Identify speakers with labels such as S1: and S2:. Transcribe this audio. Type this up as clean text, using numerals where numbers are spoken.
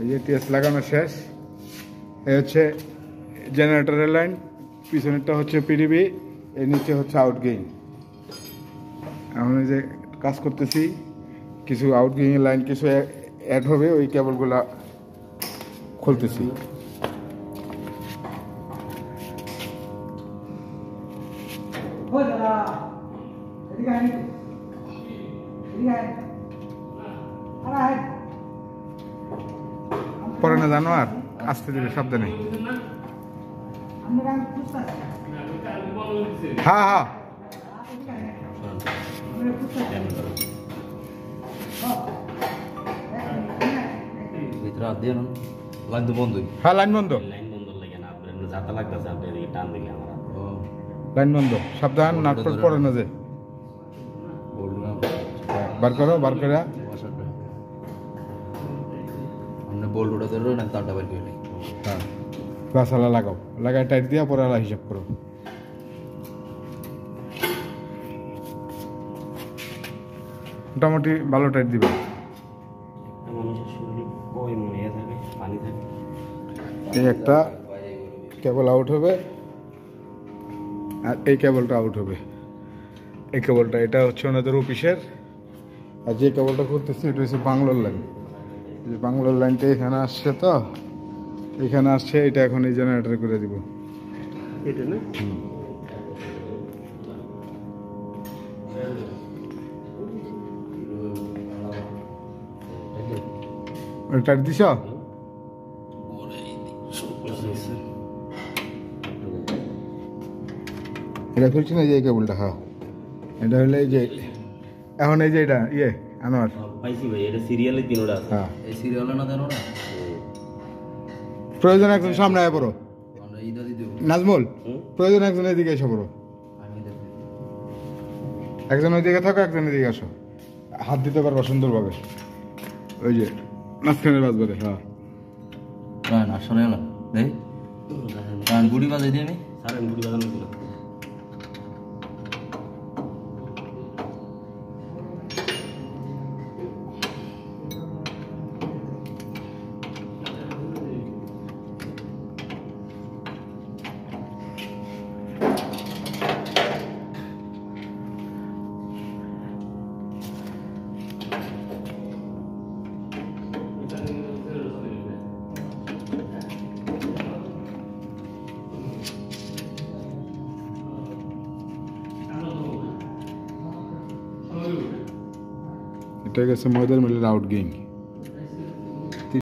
S1: এই যে টিএস লাগানো শেষ। এই হচ্ছে জেনারেটরের লাইন, পিছনেরটা হচ্ছে পিডিবি, এর নিচে হচ্ছে আউটগোয়িং। এখন এই যে কাজ করতেছি, কিছু আউটগোয়িং লাইন কিছু অ্যাড হবে, ওই কেবলগুলা খুলতেছি। পরে না জানো আর আসতে দিলে সাবধানে। হ্যাঁ হ্যাঁ হ্যাঁ লাইন বন্ধ, লাইন বন্ধ, সাবধান, নাটক পড়ে না যে। বার করো, বার করে
S2: বোল্টটা ধরো না, তারটা বার করে।
S1: হ্যাঁ বাসালা লাগাও, লাগাই টাইট দিয়া পরে আলা হিসাব করো। মোটামুটি ভালো টাইট দিবে। এই একটা কেবল আউট হবে আর এই কেবলটা আউট হবে। এই কেবলটা, এটা হচ্ছে ওনাদের অফিসের। আর যে কেবলটা করতেছে এটা হচ্ছে বাংলোর লাইন। যে বাংলোর লাইনটা এখানে আসছে, তো এখানে আসছে, এটা এখন এই জেনারেটর করে দিব।
S3: এটা না
S1: টাইট দিছ? এটা খুলছি না যে এই কেবলটা। হ্যাঁ এটা হলে এই যে এখন এই যে এটা আনোয়ার
S3: পাইছি ভাই, এটা সিরিয়ালের তিনটা আছে।
S1: হ্যাঁ
S2: এই সিরিয়াল না দেন না,
S1: প্রয়োজন একজন সামনে আয় পড়ো।
S2: আমরা এইটা দিয়ে দেব।
S1: নাজমুল, প্রয়োজন একজন এদিকে এসে পড়ো।
S2: আমি দেখব।
S1: একজন ওইদিকে থাকো, একজন এদিকে আসো, হাত দিতে পারবা সুন্দরভাবে। ওই যে মাঝখানে বাজবে। হ্যাঁ
S2: রান আসলে না দেই, রান গুড়ি বাজাই দিই আমি।
S3: সারেন গুড়ি বাজানো না।
S1: এটা গেছে ময়দার মিলের আউটগোয়িং।